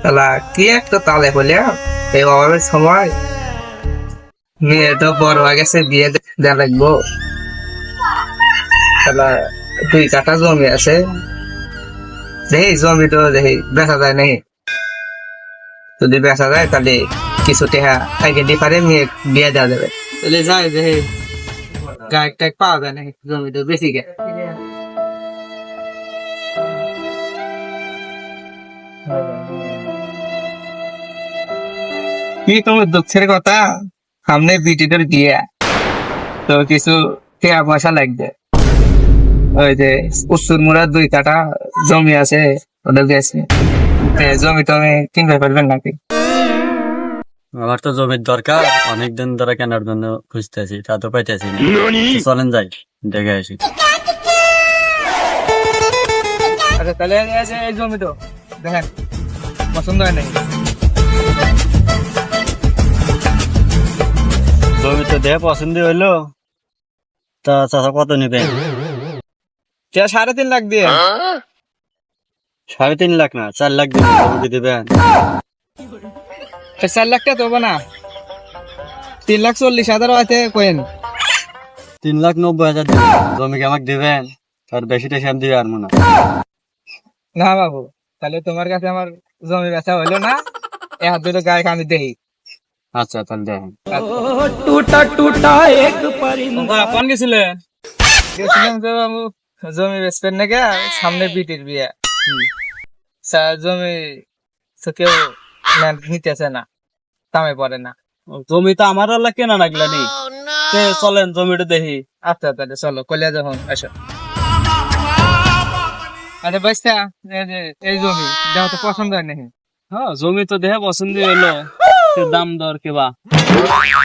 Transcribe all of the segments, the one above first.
তাহলে কি একটা তালে বলে এই অভাবের সময় মেয়ে তো বড় হয়ে গেছে, বিয়ে দেওয়া লাগবো। তাহলে 2 কাঠা জমি আছে, দেখি জমি তো দেখি বেচা যায় নাকি। যদি বেচা যায় তাহলে কিছু টাকা আগে দিয়ে পারে মেয়ে বিয়ে দেওয়া যাবে। তাহলে যাই দেখি গায়ক টাইক পাওয়া যায় নাকি, জমি তো বেশি গে। কি তোমার দুঃখের কথা, সামনে বিটিটার বিয়ে, তো কিছু টাকা পয়সা লাগবে। ওই যে উত্তর মুড়ার 2 কাঠা জমি আছে, ওটা বেশি জমি তো আমি কিনতে পারবেন নাকি? আমার তো জমির দরকার, অনেকদিন ধরে কেনার জন্য খুঁজতেছি, তা তো পাইতেছি না। তো চলেন যাই দেখে আসি। আচ্ছা তাহলে এই জমি তো দেখেন পছন্দ হয় নাকি? জমি তো দেখে পছন্দ হইলো, তা চাচা কত নেবেন? 3.5 লাখ দিয়ে। 3.5 লাখ না, 4 লাখ দিবেন। জমি দিবেন 4 লাখ টাকা তো হবে না, 3,40,000 আছে কোয়েন। 3,90,000 দিবেন। জমি কি আমাকে দিবেন? আর বেশি টেশি আমি দিবে আর মনে হয়। না বাবু, তাহলে তোমার কাছে আমার জমি বেচা হইলো না, হাত দুটো গায়ে আমি দেখি। আচ্ছা তাহলে দেখেন। কোন গেছিলেন? গেছিলাম তো বাবু জমি বেচবেন নাকি, সামনে বিটির বিয়ে। জমি তো কেউ নিতেছে না, দামে পড়ে না। জমি তো আমার আল্লাহ কেনা লাগলা নেই, চলেন জমিটা দেখি। আচ্ছা তাহলে চলো, কলিয়া যখন আসো। আচ্ছা বাইস্তা, এই জমি দেওয়া তো পছন্দ হয় নাকি? হ্যাঁ জমি তো দেখে পছন্দ হইলো, দাম দর কেবা?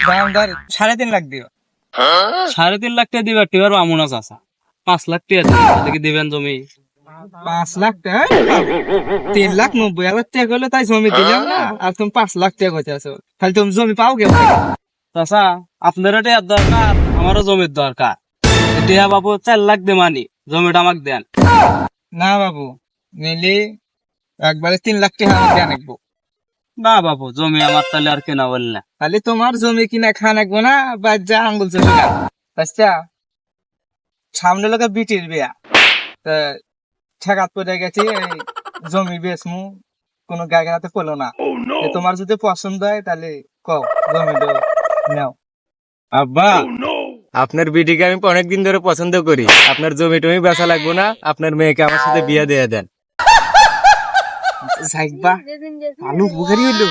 দাম ধর 3.5 লাখ দিও। 3.5 লাখ টাকা দিবে, টিবার আমন আছে 5 লাখ টাকা দিবে দিবেন জমি। 5 লাখ টাকা? 3,90,000 টাকা হলে তাই জমি দিলাম না, আর তুমি 5 লাখ টাকা কইতেছো, তাহলে তুমি জমি পাও কে? চাচা আপনারও টিয়ার দরকার, আমারও জমির দরকার। টিয়া বাবু 4 লাখ দে মানি, জমিটা আমাকে দেন। না বাবু, নিলে একবারে 3 লাখ টাকা দেয়া লাগবো। না বাবু, জমি আমার তাহলে আর কেনা বললে। তাহলে তোমার জমি কিনা খা লাগবো না, বা যা আঙ্গুল চলে গেল। বাচ্চা সামনে লোকের বিটির বিয়া, ঠেকাত পড়ে গেছি, জমি বেচমু, কোনো গায়গাতে পেলো না। তোমার যদি পছন্দ হয় তাহলে কও, জমি নাও। আব্বা, আপনার বিটিকে আমি অনেকদিন ধরে পছন্দ করি। আপনার জমি টমি বেচা লাগবো না, আপনার মেয়েকে আমার সাথে বিয়ে দিয়ে দেন। যাইবা ভালো উপকারী হইলো,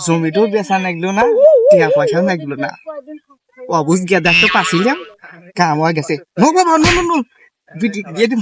জমিটাও বেচা লাগলো না, টিয়া পয়সাও লাগলো না, অবুঝ গিয়া দেখতে পাচ্ছিলাম, কাম হয়ে গেছে। নো বাবা, নো নো নো, বিটি দিয়ে দিম।